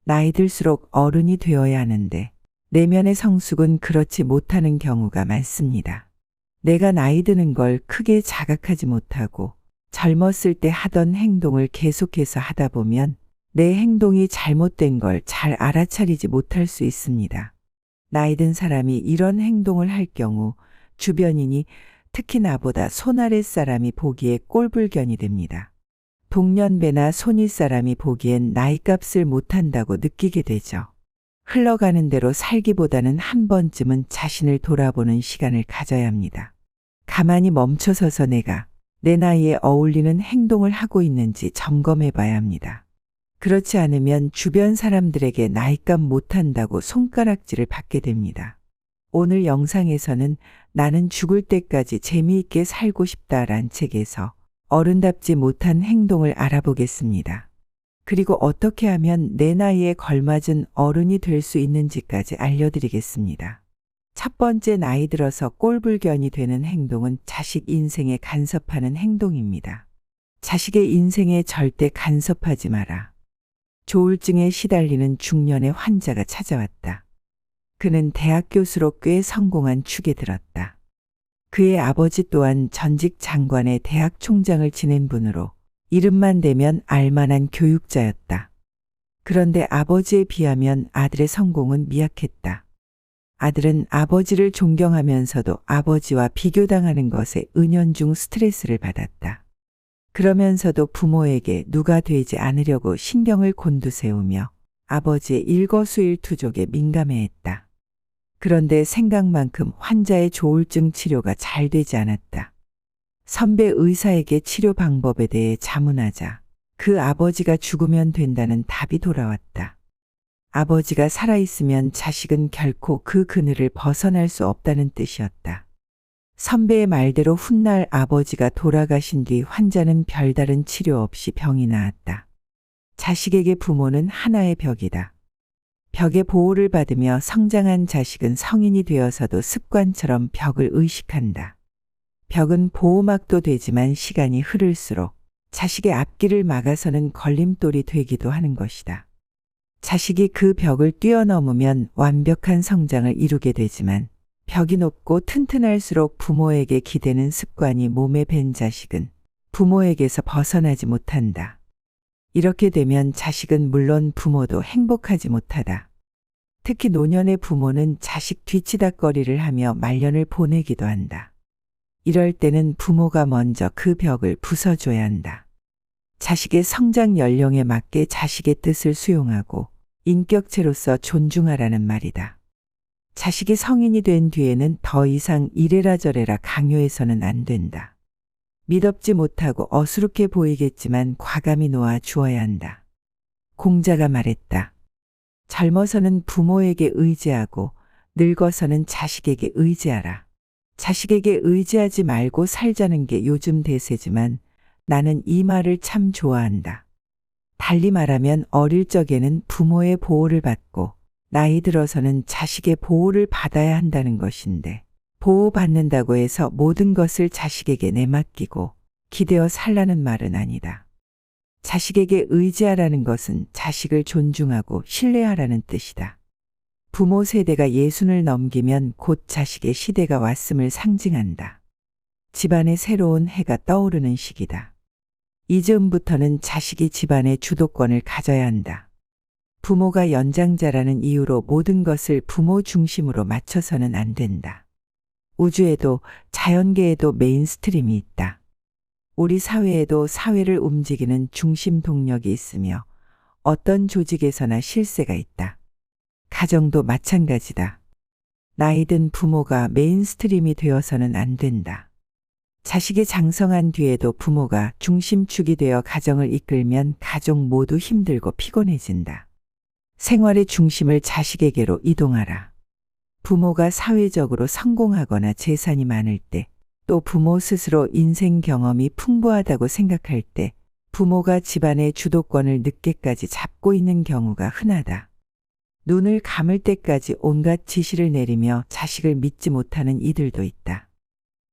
나이 들수록 어른이 되어야 하는데 내면의 성숙은 그렇지 못하는 경우가 많습니다. 내가 나이 드는 걸 크게 자각하지 못하고 젊었을 때 하던 행동을 계속해서 하다 보면 내 행동이 잘못된 걸 잘 알아차리지 못할 수 있습니다. 나이 든 사람이 이런 행동을 할 경우 주변인이 특히 나보다 손 아래 사람이 보기에 꼴불견이 됩니다. 동년배나 손윗 사람이 보기엔 나이값을 못한다고 느끼게 되죠. 흘러가는 대로 살기보다는 한 번쯤은 자신을 돌아보는 시간을 가져야 합니다. 가만히 멈춰서서 내가 내 나이에 어울리는 행동을 하고 있는지 점검해 봐야 합니다. 그렇지 않으면 주변 사람들에게 나이값 못한다고 손가락질을 받게 됩니다. 오늘 영상에서는 나는 죽을 때까지 재미있게 살고 싶다란 책에서 어른답지 못한 행동을 알아보겠습니다. 그리고 어떻게 하면 내 나이에 걸맞은 어른이 될 수 있는지까지 알려드리겠습니다. 첫 번째, 나이 들어서 꼴불견이 되는 행동은 자식 인생에 간섭하는 행동입니다. 자식의 인생에 절대 간섭하지 마라. 조울증에 시달리는 중년의 환자가 찾아왔다. 그는 대학 교수로 꽤 성공한 축에 들었다. 그의 아버지 또한 전직 장관의 대학 총장을 지낸 분으로 이름만 대면 알만한 교육자였다. 그런데 아버지에 비하면 아들의 성공은 미약했다. 아들은 아버지를 존경하면서도 아버지와 비교당하는 것에 은연중 스트레스를 받았다. 그러면서도 부모에게 누가 되지 않으려고 신경을 곤두세우며 아버지의 일거수일투족에 민감해했다. 그런데 생각만큼 환자의 조울증 치료가 잘 되지 않았다. 선배 의사에게 치료 방법에 대해 자문하자 그 아버지가 죽으면 된다는 답이 돌아왔다. 아버지가 살아있으면 자식은 결코 그 그늘을 벗어날 수 없다는 뜻이었다. 선배의 말대로 훗날 아버지가 돌아가신 뒤 환자는 별다른 치료 없이 병이 나았다. 자식에게 부모는 하나의 벽이다. 벽의 보호를 받으며 성장한 자식은 성인이 되어서도 습관처럼 벽을 의식한다. 벽은 보호막도 되지만 시간이 흐를수록 자식의 앞길을 막아서는 걸림돌이 되기도 하는 것이다. 자식이 그 벽을 뛰어넘으면 완벽한 성장을 이루게 되지만 벽이 높고 튼튼할수록 부모에게 기대는 습관이 몸에 밴 자식은 부모에게서 벗어나지 못한다. 이렇게 되면 자식은 물론 부모도 행복하지 못하다. 특히 노년의 부모는 자식 뒤치다꺼리를 하며 말년을 보내기도 한다. 이럴 때는 부모가 먼저 그 벽을 부숴줘야 한다. 자식의 성장 연령에 맞게 자식의 뜻을 수용하고 인격체로서 존중하라는 말이다. 자식이 성인이 된 뒤에는 더 이상 이래라 저래라 강요해서는 안 된다. 미덥지 못하고 어수룩해 보이겠지만 과감히 놓아 주어야 한다. 공자가 말했다. 젊어서는 부모에게 의지하고 늙어서는 자식에게 의지하라. 자식에게 의지하지 말고 살자는 게 요즘 대세지만 나는 이 말을 참 좋아한다. 달리 말하면 어릴 적에는 부모의 보호를 받고 나이 들어서는 자식의 보호를 받아야 한다는 것인데 보호받는다고 해서 모든 것을 자식에게 내맡기고 기대어 살라는 말은 아니다. 자식에게 의지하라는 것은 자식을 존중하고 신뢰하라는 뜻이다. 부모 세대가 60을 넘기면 곧 자식의 시대가 왔음을 상징한다. 집안에 새로운 해가 떠오르는 시기다. 이즈음부터는 자식이 집안의 주도권을 가져야 한다. 부모가 연장자라는 이유로 모든 것을 부모 중심으로 맞춰서는 안 된다. 우주에도 자연계에도 메인스트림이 있다. 우리 사회에도 사회를 움직이는 중심 동력이 있으며 어떤 조직에서나 실세가 있다. 가정도 마찬가지다. 나이든 부모가 메인스트림이 되어서는 안 된다. 자식이 장성한 뒤에도 부모가 중심축이 되어 가정을 이끌면 가족 모두 힘들고 피곤해진다. 생활의 중심을 자식에게로 이동하라. 부모가 사회적으로 성공하거나 재산이 많을 때, 또 부모 스스로 인생 경험이 풍부하다고 생각할 때 부모가 집안의 주도권을 늦게까지 잡고 있는 경우가 흔하다. 눈을 감을 때까지 온갖 지시를 내리며 자식을 믿지 못하는 이들도 있다.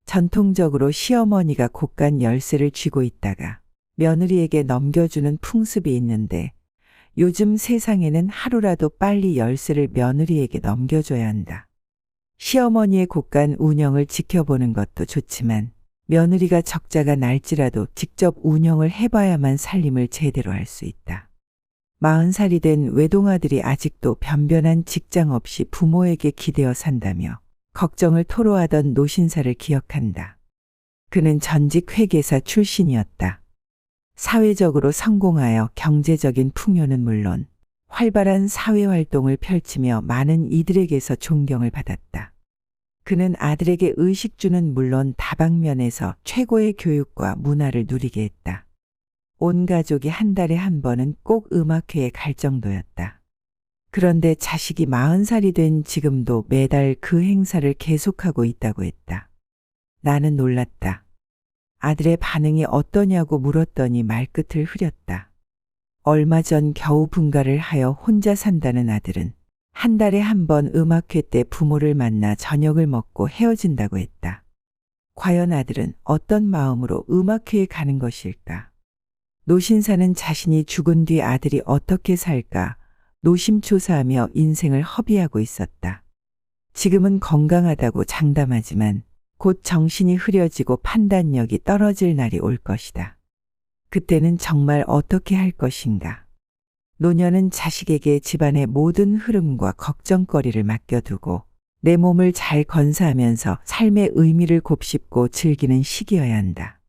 전통적으로 시어머니가 곳간 열쇠를 쥐고 있다가 며느리에게 넘겨주는 풍습이 있는데 요즘 세상에는 하루라도 빨리 열쇠를 며느리에게 넘겨줘야 한다. 시어머니의 곳간 운영을 지켜보는 것도 좋지만 며느리가 적자가 날지라도 직접 운영을 해봐야만 살림을 제대로 할 수 있다. 40살이 된 외동아들이 아직도 변변한 직장 없이 부모에게 기대어 산다며 걱정을 토로하던 노신사를 기억한다. 그는 전직 회계사 출신이었다. 사회적으로 성공하여 경제적인 풍요는 물론 활발한 사회활동을 펼치며 많은 이들에게서 존경을 받았다. 그는 아들에게 의식주는 물론 다방면에서 최고의 교육과 문화를 누리게 했다. 온 가족이 한 달에 한 번은 꼭 음악회에 갈 정도였다. 그런데 자식이 40살이 된 지금도 매달 그 행사를 계속하고 있다고 했다. 나는 놀랐다. 아들의 반응이 어떠냐고 물었더니 말끝을 흐렸다. 얼마 전 겨우 분가를 하여 혼자 산다는 아들은 한 달에 한 번 음악회 때 부모를 만나 저녁을 먹고 헤어진다고 했다. 과연 아들은 어떤 마음으로 음악회에 가는 것일까? 노신사는 자신이 죽은 뒤 아들이 어떻게 살까 노심초사하며 인생을 허비하고 있었다. 지금은 건강하다고 장담하지만 곧 정신이 흐려지고 판단력이 떨어질 날이 올 것이다. 그때는 정말 어떻게 할 것인가? 노년은 자식에게 집안의 모든 흐름과 걱정거리를 맡겨두고 내 몸을 잘 건사하면서 삶의 의미를 곱씹고 즐기는 시기여야 한다.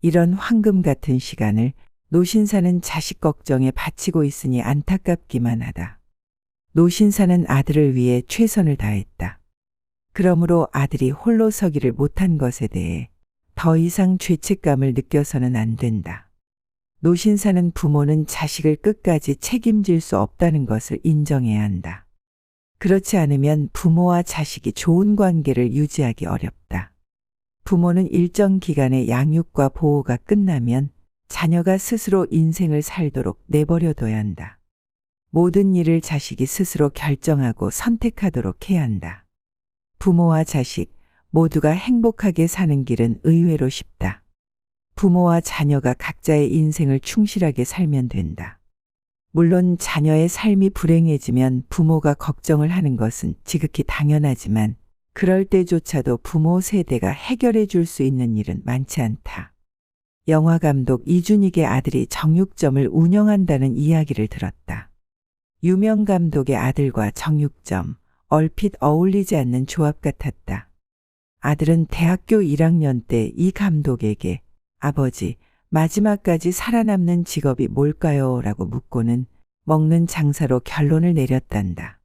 이런 황금 같은 시간을 노신사는 자식 걱정에 바치고 있으니 안타깝기만 하다. 노신사는 아들을 위해 최선을 다했다. 그러므로 아들이 홀로 서기를 못한 것에 대해 더 이상 죄책감을 느껴서는 안 된다. 노신사는 부모는 자식을 끝까지 책임질 수 없다는 것을 인정해야 한다. 그렇지 않으면 부모와 자식이 좋은 관계를 유지하기 어렵다. 부모는 일정 기간의 양육과 보호가 끝나면 자녀가 스스로 인생을 살도록 내버려둬야 한다. 모든 일을 자식이 스스로 결정하고 선택하도록 해야 한다. 부모와 자식 모두가 행복하게 사는 길은 의외로 쉽다. 부모와 자녀가 각자의 인생을 충실하게 살면 된다. 물론 자녀의 삶이 불행해지면 부모가 걱정을 하는 것은 지극히 당연하지만 그럴 때조차도 부모 세대가 해결해 줄 수 있는 일은 많지 않다. 영화감독 이준익의 아들이 정육점을 운영한다는 이야기를 들었다. 유명 감독의 아들과 정육점, 얼핏 어울리지 않는 조합 같았다. 아들은 대학교 1학년 때 이 감독에게 아버지, 마지막까지 살아남는 직업이 뭘까요? 라고 묻고는 먹는 장사로 결론을 내렸단다.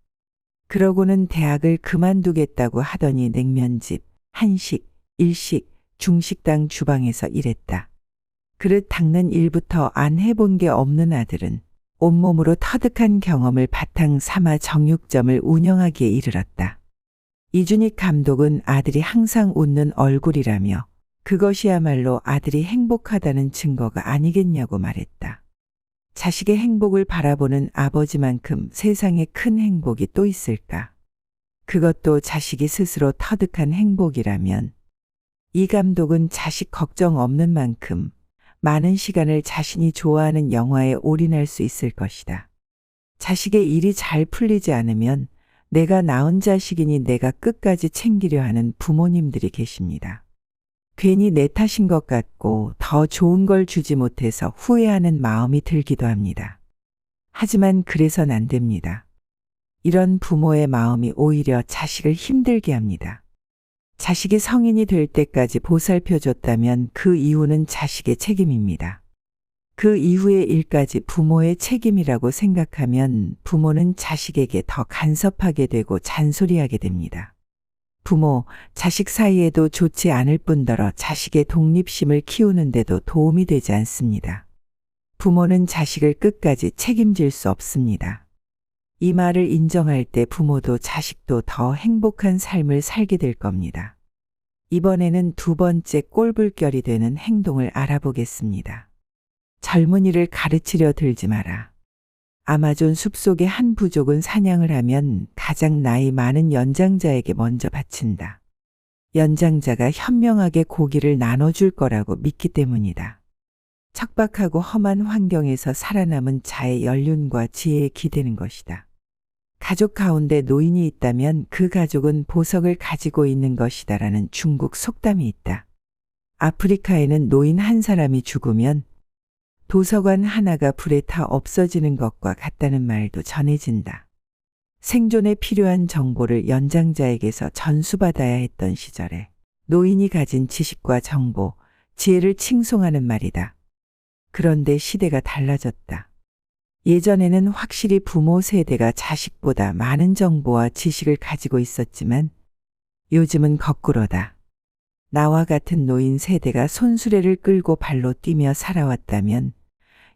그러고는 대학을 그만두겠다고 하더니 냉면집, 한식, 일식, 중식당 주방에서 일했다. 그릇 닦는 일부터 안 해본 게 없는 아들은 온몸으로 터득한 경험을 바탕 삼아 정육점을 운영하기에 이르렀다. 이준익 감독은 아들이 항상 웃는 얼굴이라며 그것이야말로 아들이 행복하다는 증거가 아니겠냐고 말했다. 자식의 행복을 바라보는 아버지만큼 세상에 큰 행복이 또 있을까? 그것도 자식이 스스로 터득한 행복이라면 이 감독은 자식 걱정 없는 만큼 많은 시간을 자신이 좋아하는 영화에 올인할 수 있을 것이다. 자식의 일이 잘 풀리지 않으면 내가 낳은 자식이니 내가 끝까지 챙기려 하는 부모님들이 계십니다. 괜히 내 탓인 것 같고 더 좋은 걸 주지 못해서 후회하는 마음이 들기도 합니다. 하지만 그래선 안 됩니다. 이런 부모의 마음이 오히려 자식을 힘들게 합니다. 자식이 성인이 될 때까지 보살펴줬다면 그 이후는 자식의 책임입니다. 그 이후의 일까지 부모의 책임이라고 생각하면 부모는 자식에게 더 간섭하게 되고 잔소리하게 됩니다. 부모, 자식 사이에도 좋지 않을 뿐더러 자식의 독립심을 키우는데도 도움이 되지 않습니다. 부모는 자식을 끝까지 책임질 수 없습니다. 이 말을 인정할 때 부모도 자식도 더 행복한 삶을 살게 될 겁니다. 이번에는 두 번째 꼴불결이 되는 행동을 알아보겠습니다. 젊은이를 가르치려 들지 마라. 아마존 숲속의 한 부족은 사냥을 하면 가장 나이 많은 연장자에게 먼저 바친다. 연장자가 현명하게 고기를 나눠줄 거라고 믿기 때문이다. 척박하고 험한 환경에서 살아남은 자의 연륜과 지혜에 기대는 것이다. 가족 가운데 노인이 있다면 그 가족은 보석을 가지고 있는 것이다라는 중국 속담이 있다. 아프리카에는 노인 한 사람이 죽으면 도서관 하나가 불에 타 없어지는 것과 같다는 말도 전해진다. 생존에 필요한 정보를 연장자에게서 전수받아야 했던 시절에 노인이 가진 지식과 정보, 지혜를 칭송하는 말이다. 그런데 시대가 달라졌다. 예전에는 확실히 부모 세대가 자식보다 많은 정보와 지식을 가지고 있었지만 요즘은 거꾸로다. 나와 같은 노인 세대가 손수레를 끌고 발로 뛰며 살아왔다면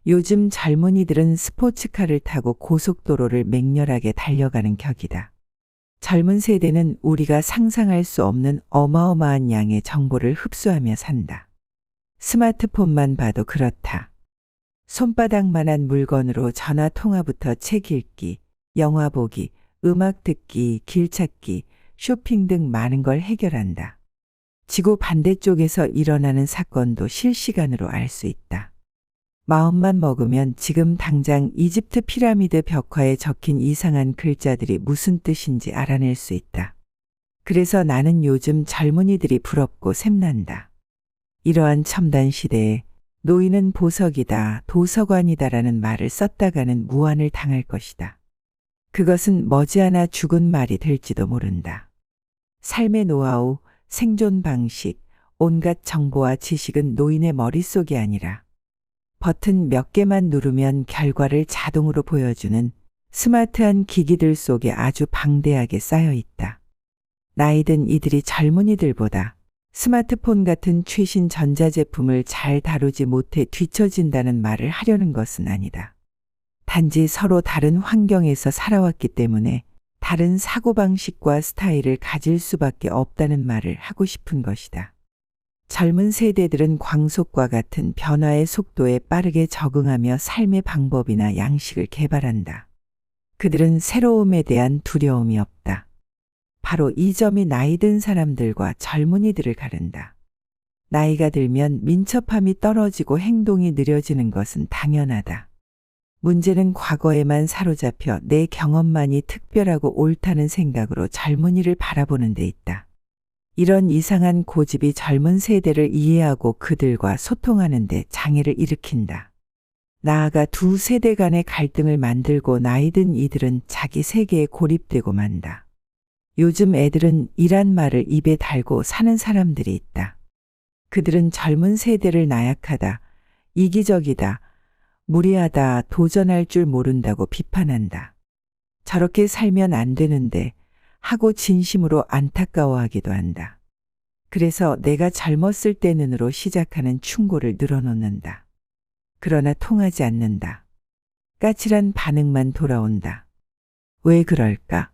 요즘 젊은이들은 스포츠카를 타고 고속도로를 맹렬하게 달려가는 격이다. 젊은 세대는 우리가 상상할 수 없는 어마어마한 양의 정보를 흡수하며 산다. 스마트폰만 봐도 그렇다. 손바닥만한 물건으로 전화 통화부터 책 읽기, 영화 보기, 음악 듣기, 길 찾기, 쇼핑 등 많은 걸 해결한다. 지구 반대쪽에서 일어나는 사건도 실시간으로 알 수 있다. 마음만 먹으면 지금 당장 이집트 피라미드 벽화에 적힌 이상한 글자들이 무슨 뜻인지 알아낼 수 있다. 그래서 나는 요즘 젊은이들이 부럽고 샘난다. 이러한 첨단 시대에 노인은 보석이다, 도서관이다라는 말을 썼다가는 무안을 당할 것이다. 그것은 머지않아 죽은 말이 될지도 모른다. 삶의 노하우, 생존 방식, 온갖 정보와 지식은 노인의 머릿속이 아니라 버튼 몇 개만 누르면 결과를 자동으로 보여주는 스마트한 기기들 속에 아주 방대하게 쌓여 있다. 나이든 이들이 젊은이들보다 스마트폰 같은 최신 전자제품을 잘 다루지 못해 뒤처진다는 말을 하려는 것은 아니다. 단지 서로 다른 환경에서 살아왔기 때문에 다른 사고방식과 스타일을 가질 수밖에 없다는 말을 하고 싶은 것이다. 젊은 세대들은 광속과 같은 변화의 속도에 빠르게 적응하며 삶의 방법이나 양식을 개발한다. 그들은 새로움에 대한 두려움이 없다. 바로 이 점이 나이 든 사람들과 젊은이들을 가른다. 나이가 들면 민첩함이 떨어지고 행동이 느려지는 것은 당연하다. 문제는 과거에만 사로잡혀 내 경험만이 특별하고 옳다는 생각으로 젊은이를 바라보는 데 있다. 이런 이상한 고집이 젊은 세대를 이해하고 그들과 소통하는 데 장애를 일으킨다. 나아가 두 세대 간의 갈등을 만들고 나이 든 이들은 자기 세계에 고립되고 만다. 요즘 애들은 이란 말을 입에 달고 사는 사람들이 있다. 그들은 젊은 세대를 나약하다, 이기적이다, 무리하다, 도전할 줄 모른다고 비판한다. 저렇게 살면 안 되는데 하고 진심으로 안타까워하기도 한다. 그래서 내가 젊었을 때는으로 시작하는 충고를 늘어놓는다. 그러나 통하지 않는다. 까칠한 반응만 돌아온다. 왜 그럴까?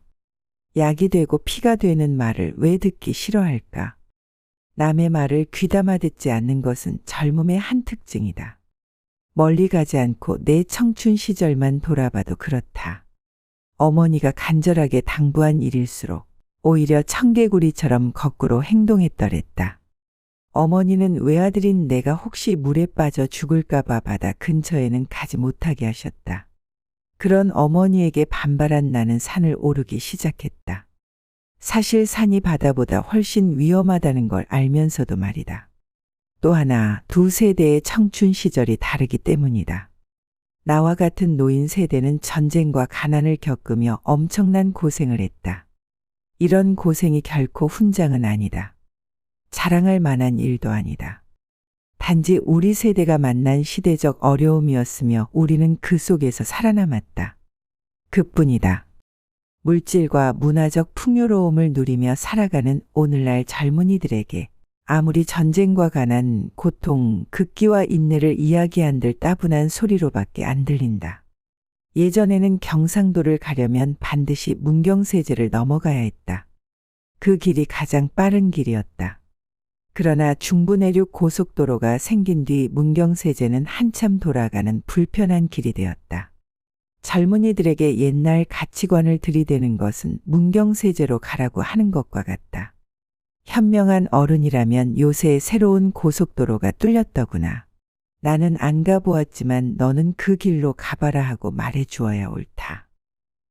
약이 되고 피가 되는 말을 왜 듣기 싫어할까? 남의 말을 귀담아 듣지 않는 것은 젊음의 한 특징이다. 멀리 가지 않고 내 청춘 시절만 돌아봐도 그렇다. 어머니가 간절하게 당부한 일일수록 오히려 청개구리처럼 거꾸로 행동했더랬다. 어머니는 외아들인 내가 혹시 물에 빠져 죽을까봐 바다 근처에는 가지 못하게 하셨다. 그런 어머니에게 반발한 나는 산을 오르기 시작했다. 사실 산이 바다보다 훨씬 위험하다는 걸 알면서도 말이다. 또 하나, 두 세대의 청춘 시절이 다르기 때문이다. 나와 같은 노인 세대는 전쟁과 가난을 겪으며 엄청난 고생을 했다. 이런 고생이 결코 훈장은 아니다. 자랑할 만한 일도 아니다. 단지 우리 세대가 만난 시대적 어려움이었으며 우리는 그 속에서 살아남았다. 그뿐이다. 물질과 문화적 풍요로움을 누리며 살아가는 오늘날 젊은이들에게 아무리 전쟁과 가난, 고통, 극기와 인내를 이야기한들 따분한 소리로밖에 안 들린다. 예전에는 경상도를 가려면 반드시 문경세제를 넘어가야 했다. 그 길이 가장 빠른 길이었다. 그러나 중부내륙 고속도로가 생긴 뒤 문경세제는 한참 돌아가는 불편한 길이 되었다. 젊은이들에게 옛날 가치관을 들이대는 것은 문경세제로 가라고 하는 것과 같다. 현명한 어른이라면 요새 새로운 고속도로가 뚫렸더구나. 나는 안 가보았지만 너는 그 길로 가봐라 하고 말해 주어야 옳다.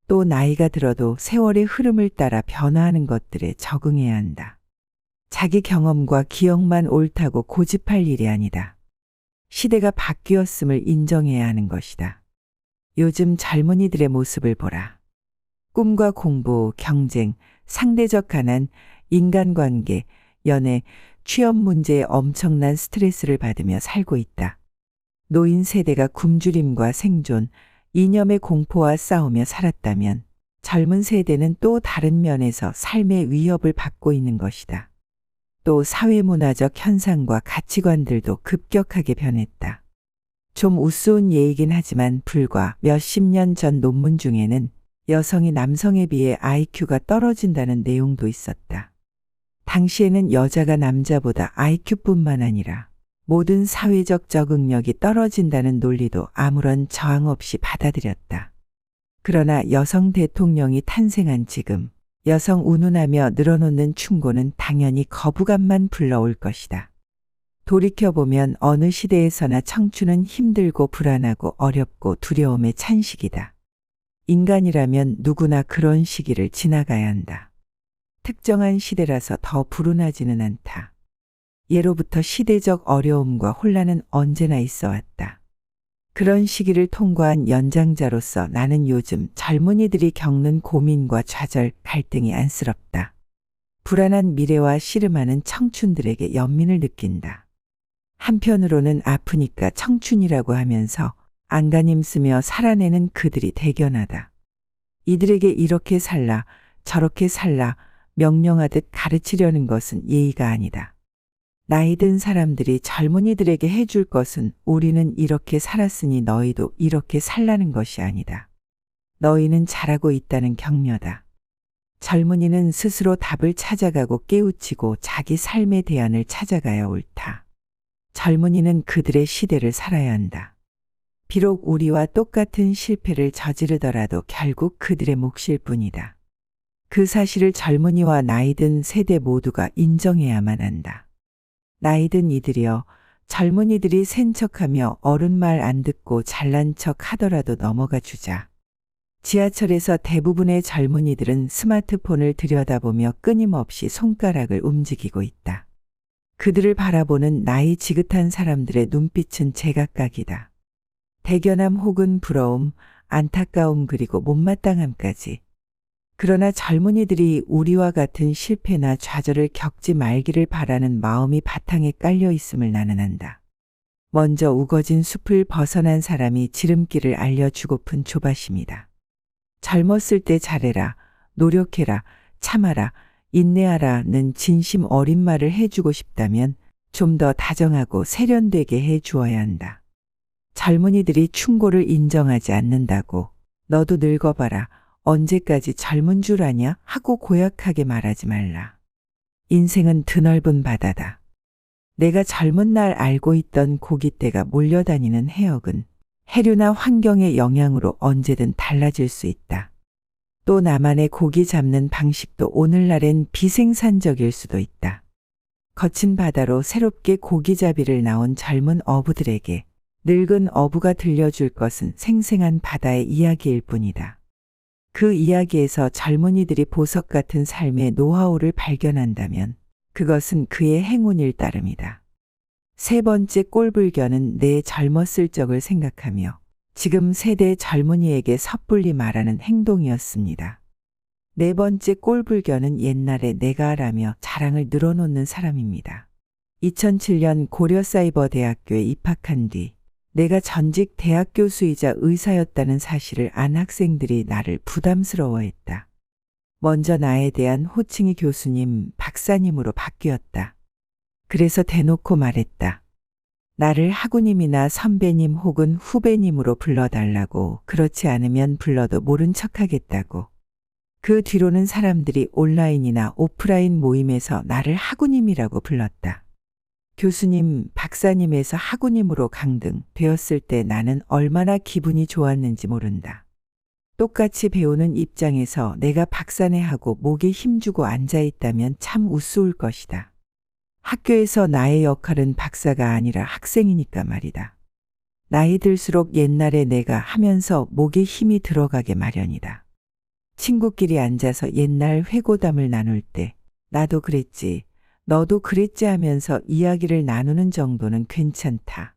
또 나이가 들어도 세월의 흐름을 따라 변화하는 것들에 적응해야 한다. 자기 경험과 기억만 옳다고 고집할 일이 아니다. 시대가 바뀌었음을 인정해야 하는 것이다. 요즘 젊은이들의 모습을 보라. 꿈과 공부, 경쟁, 상대적 가난, 인간관계, 연애, 취업 문제에 엄청난 스트레스를 받으며 살고 있다. 노인 세대가 굶주림과 생존, 이념의 공포와 싸우며 살았다면 젊은 세대는 또 다른 면에서 삶의 위협을 받고 있는 것이다. 또 사회문화적 현상과 가치관들도 급격하게 변했다. 좀 우스운 예이긴 하지만 불과 몇십 년 전 논문 중에는 여성이 남성에 비해 IQ가 떨어진다는 내용도 있었다. 당시에는 여자가 남자보다 IQ뿐만 아니라 모든 사회적 적응력이 떨어진다는 논리도 아무런 저항 없이 받아들였다. 그러나 여성 대통령이 탄생한 지금 여성 운운하며 늘어놓는 충고는 당연히 거부감만 불러올 것이다. 돌이켜보면 어느 시대에서나 청춘은 힘들고 불안하고 어렵고 두려움에 찬 시기다. 인간이라면 누구나 그런 시기를 지나가야 한다. 특정한 시대라서 더 불운하지는 않다. 예로부터 시대적 어려움과 혼란은 언제나 있어 왔다. 그런 시기를 통과한 연장자로서 나는 요즘 젊은이들이 겪는 고민과 좌절, 갈등이 안쓰럽다. 불안한 미래와 씨름하는 청춘들에게 연민을 느낀다. 한편으로는 아프니까 청춘이라고 하면서 안간힘 쓰며 살아내는 그들이 대견하다. 이들에게 이렇게 살라, 저렇게 살라 명령하듯 가르치려는 것은 예의가 아니다. 나이 든 사람들이 젊은이들에게 해줄 것은 우리는 이렇게 살았으니 너희도 이렇게 살라는 것이 아니다. 너희는 잘하고 있다는 격려다. 젊은이는 스스로 답을 찾아가고 깨우치고 자기 삶의 대안을 찾아가야 옳다. 젊은이는 그들의 시대를 살아야 한다. 비록 우리와 똑같은 실패를 저지르더라도 결국 그들의 몫일 뿐이다. 그 사실을 젊은이와 나이든 세대 모두가 인정해야만 한다. 나이든 이들이여, 젊은이들이 센 척하며 어른 말 안 듣고 잘난 척 하더라도 넘어가 주자. 지하철에서 대부분의 젊은이들은 스마트폰을 들여다보며 끊임없이 손가락을 움직이고 있다. 그들을 바라보는 나이 지긋한 사람들의 눈빛은 제각각이다. 대견함 혹은 부러움, 안타까움 그리고 못마땅함까지. 그러나 젊은이들이 우리와 같은 실패나 좌절을 겪지 말기를 바라는 마음이 바탕에 깔려 있음을 나는 안다. 먼저 우거진 숲을 벗어난 사람이 지름길을 알려주고픈 조바심이다. 젊었을 때 잘해라, 노력해라, 참아라, 인내하라는 진심 어린 말을 해주고 싶다면 좀 더 다정하고 세련되게 해주어야 한다. 젊은이들이 충고를 인정하지 않는다고 너도 늙어봐라, 언제까지 젊은 줄 아냐 하고 고약하게 말하지 말라. 인생은 드넓은 바다다. 내가 젊은 날 알고 있던 고깃대가 몰려다니는 해역은 해류나 환경의 영향으로 언제든 달라질 수 있다. 또 나만의 고기 잡는 방식도 오늘날엔 비생산적일 수도 있다. 거친 바다로 새롭게 고기잡이를 나온 젊은 어부들에게 늙은 어부가 들려줄 것은 생생한 바다의 이야기일 뿐이다. 그 이야기에서 젊은이들이 보석 같은 삶의 노하우를 발견한다면 그것은 그의 행운일 따름이다. 세 번째 꼴불견은 내 젊었을 적을 생각하며 지금 세대 젊은이에게 섣불리 말하는 행동이었습니다. 네 번째 꼴불견은 옛날에 내가 라며 자랑을 늘어놓는 사람입니다. 2007년 고려사이버대학교에 입학한 뒤 내가 전직 대학 교수이자 의사였다는 사실을 안 학생들이 나를 부담스러워했다. 먼저 나에 대한 호칭이 교수님, 박사님으로 바뀌었다. 그래서 대놓고 말했다. 나를 하구님이나 선배님 혹은 후배님으로 불러달라고, 그렇지 않으면 불러도 모른 척하겠다고. 그 뒤로는 사람들이 온라인이나 오프라인 모임에서 나를 하구님이라고 불렀다. 교수님, 박사님에서 하구님으로 강등되었을 때 나는 얼마나 기분이 좋았는지 모른다. 똑같이 배우는 입장에서 내가 박사네 하고 목에 힘주고 앉아있다면 참 우스울 것이다. 학교에서 나의 역할은 박사가 아니라 학생이니까 말이다. 나이 들수록 옛날에 내가 하면서 목에 힘이 들어가게 마련이다. 친구끼리 앉아서 옛날 회고담을 나눌 때 나도 그랬지, 너도 그랬지 하면서 이야기를 나누는 정도는 괜찮다.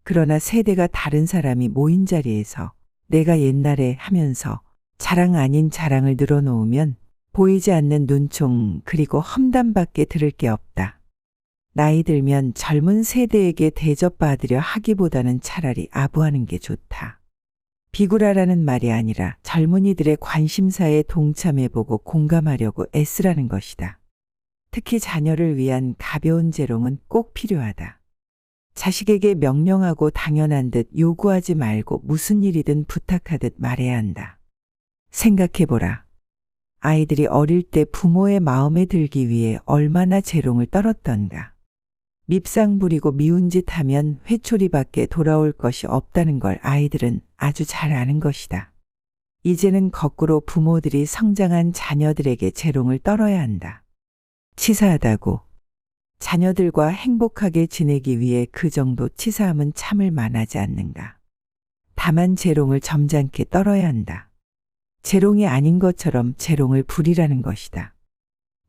그러나 세대가 다른 사람이 모인 자리에서 내가 옛날에 하면서 자랑 아닌 자랑을 늘어놓으면 보이지 않는 눈총 그리고 험담밖에 들을 게 없다. 나이 들면 젊은 세대에게 대접받으려 하기보다는 차라리 아부하는 게 좋다. 비굴하라는 말이 아니라 젊은이들의 관심사에 동참해보고 공감하려고 애쓰라는 것이다. 특히 자녀를 위한 가벼운 재롱은 꼭 필요하다. 자식에게 명령하고 당연한 듯 요구하지 말고 무슨 일이든 부탁하듯 말해야 한다. 생각해보라. 아이들이 어릴 때 부모의 마음에 들기 위해 얼마나 재롱을 떨었던가. 밉상 부리고 미운 짓 하면 회초리밖에 돌아올 것이 없다는 걸 아이들은 아주 잘 아는 것이다. 이제는 거꾸로 부모들이 성장한 자녀들에게 재롱을 떨어야 한다. 치사하다고. 자녀들과 행복하게 지내기 위해 그 정도 치사함은 참을 만하지 않는가. 다만 재롱을 점잖게 떨어야 한다. 재롱이 아닌 것처럼 재롱을 부리라는 것이다.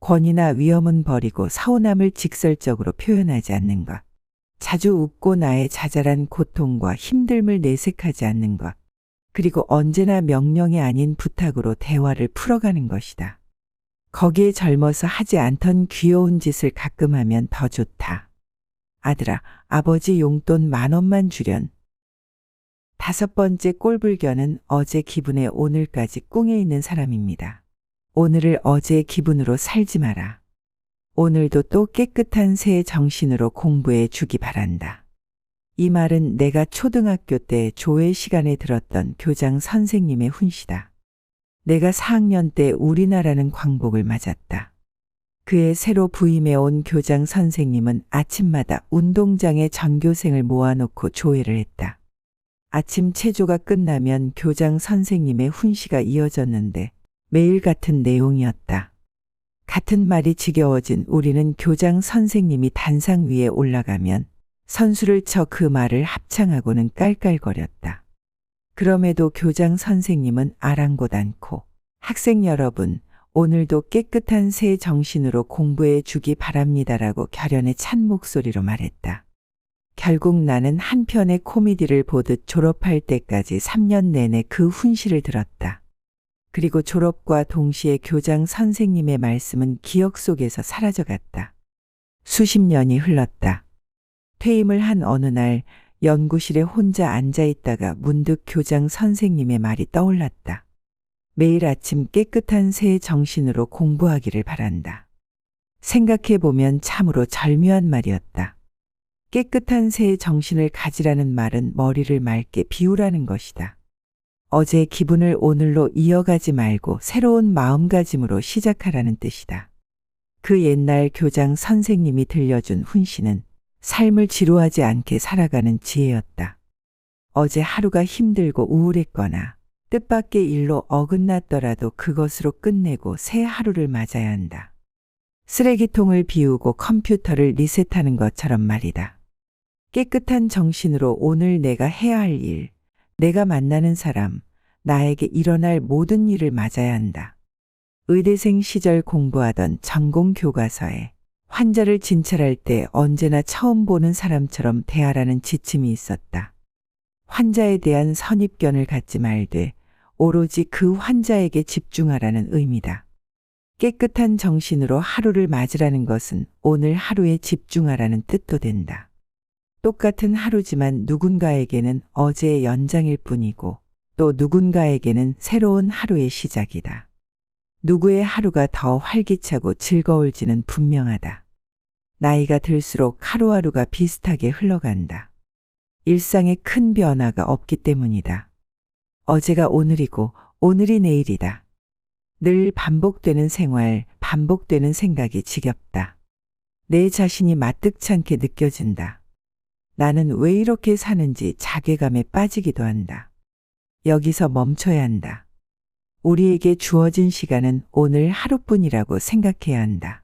권위나 위엄은 버리고 서운함을 직설적으로 표현하지 않는 것. 자주 웃고 나의 자잘한 고통과 힘듦을 내색하지 않는 것. 그리고 언제나 명령이 아닌 부탁으로 대화를 풀어가는 것이다. 거기에 젊어서 하지 않던 귀여운 짓을 가끔 하면 더 좋다. 아들아, 아버지 용돈 10,000원만 주련. 5번째 꼴불견은 어제 기분에 오늘까지 꿍해 있는 사람입니다. 오늘을 어제의 기분으로 살지 마라. 오늘도 또 깨끗한 새 정신으로 공부해 주기 바란다. 이 말은 내가 초등학교 때 조회 시간에 들었던 교장 선생님의 훈시다. 내가 4학년 때 우리나라는 광복을 맞았다. 그해 새로 부임해 온 교장 선생님은 아침마다 운동장에 전교생을 모아놓고 조회를 했다. 아침 체조가 끝나면 교장 선생님의 훈시가 이어졌는데 매일 같은 내용이었다. 같은 말이 지겨워진 우리는 교장 선생님이 단상 위에 올라가면 선수를 쳐 그 말을 합창하고는 깔깔거렸다. 그럼에도 교장 선생님은 아랑곳 않고 학생 여러분, 오늘도 깨끗한 새 정신으로 공부해 주기 바랍니다라고 결연의 찬 목소리로 말했다. 결국 나는 한 편의 코미디를 보듯 졸업할 때까지 3년 내내 그 훈시를 들었다. 그리고 졸업과 동시에 교장 선생님의 말씀은 기억 속에서 사라져갔다. 수십 년이 흘렀다. 퇴임을 한 어느 날 연구실에 혼자 앉아 있다가 문득 교장 선생님의 말이 떠올랐다. 매일 아침 깨끗한 새 정신으로 공부하기를 바란다. 생각해보면 참으로 절묘한 말이었다. 깨끗한 새 정신을 가지라는 말은 머리를 맑게 비우라는 것이다. 어제의 기분을 오늘로 이어가지 말고 새로운 마음가짐으로 시작하라는 뜻이다. 그 옛날 교장 선생님이 들려준 훈시는 삶을 지루하지 않게 살아가는 지혜였다. 어제 하루가 힘들고 우울했거나 뜻밖의 일로 어긋났더라도 그것으로 끝내고 새 하루를 맞아야 한다. 쓰레기통을 비우고 컴퓨터를 리셋하는 것처럼 말이다. 깨끗한 정신으로 오늘 내가 해야 할 일, 내가 만나는 사람, 나에게 일어날 모든 일을 맞아야 한다. 의대생 시절 공부하던 전공 교과서에 환자를 진찰할 때 언제나 처음 보는 사람처럼 대하라는 지침이 있었다. 환자에 대한 선입견을 갖지 말되 오로지 그 환자에게 집중하라는 의미다. 깨끗한 정신으로 하루를 맞으라는 것은 오늘 하루에 집중하라는 뜻도 된다. 똑같은 하루지만 누군가에게는 어제의 연장일 뿐이고 또 누군가에게는 새로운 하루의 시작이다. 누구의 하루가 더 활기차고 즐거울지는 분명하다. 나이가 들수록 하루하루가 비슷하게 흘러간다. 일상에 큰 변화가 없기 때문이다. 어제가 오늘이고 오늘이 내일이다. 늘 반복되는 생활, 반복되는 생각이 지겹다. 내 자신이 마뜩찮게 느껴진다. 나는 왜 이렇게 사는지 자괴감에 빠지기도 한다. 여기서 멈춰야 한다. 우리에게 주어진 시간은 오늘 하루뿐이라고 생각해야 한다.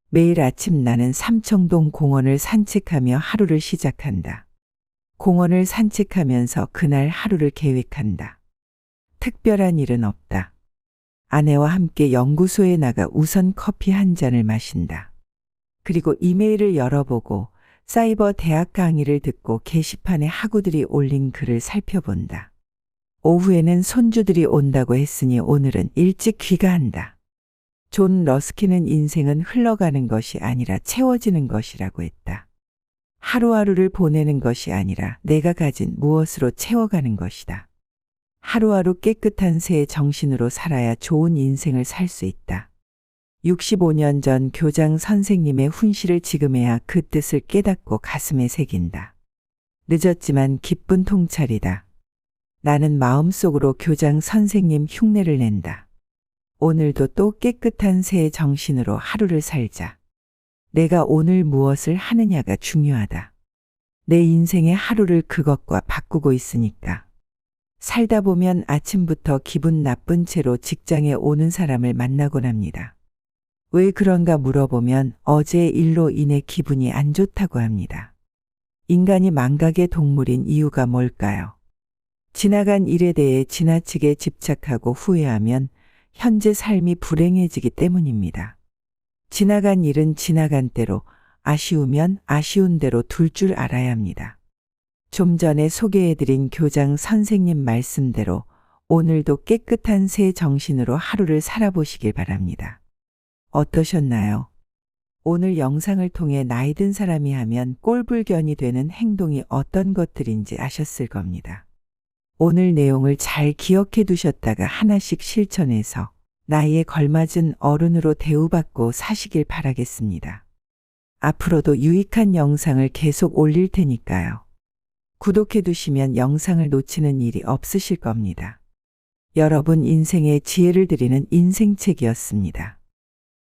매일 아침 나는 삼청동 공원을 산책하며 하루를 시작한다. 공원을 산책하면서 그날 하루를 계획한다. 특별한 일은 없다. 아내와 함께 연구소에 나가 우선 커피 한 잔을 마신다. 그리고 이메일을 열어보고 사이버 대학 강의를 듣고 게시판에 학우들이 올린 글을 살펴본다. 오후에는 손주들이 온다고 했으니 오늘은 일찍 귀가한다. 존 러스키는 인생은 흘러가는 것이 아니라 채워지는 것이라고 했다. 하루하루를 보내는 것이 아니라 내가 가진 무엇으로 채워가는 것이다. 하루하루 깨끗한 새의 정신으로 살아야 좋은 인생을 살 수 있다. 65년 전 교장 선생님의 훈시를 지금해야 그 뜻을 깨닫고 가슴에 새긴다. 늦었지만 기쁜 통찰이다. 나는 마음속으로 교장 선생님 흉내를 낸다. 오늘도 또 깨끗한 새의 정신으로 하루를 살자. 내가 오늘 무엇을 하느냐가 중요하다. 내 인생의 하루를 그것과 바꾸고 있으니까. 살다 보면 아침부터 기분 나쁜 채로 직장에 오는 사람을 만나곤 합니다. 왜 그런가 물어보면 어제의 일로 인해 기분이 안 좋다고 합니다. 인간이 망각의 동물인 이유가 뭘까요? 지나간 일에 대해 지나치게 집착하고 후회하면 현재 삶이 불행해지기 때문입니다. 지나간 일은 지나간 대로, 아쉬우면 아쉬운 대로 둘 줄 알아야 합니다. 좀 전에 소개해드린 교장 선생님 말씀대로 오늘도 깨끗한 새 정신으로 하루를 살아보시길 바랍니다. 어떠셨나요? 오늘 영상을 통해 나이 든 사람이 하면 꼴불견이 되는 행동이 어떤 것들인지 아셨을 겁니다. 오늘 내용을 잘 기억해 두셨다가 하나씩 실천해서 나이에 걸맞은 어른으로 대우받고 사시길 바라겠습니다. 앞으로도 유익한 영상을 계속 올릴 테니까요. 구독해 두시면 영상을 놓치는 일이 없으실 겁니다. 여러분 인생에 지혜를 드리는 인생책이었습니다.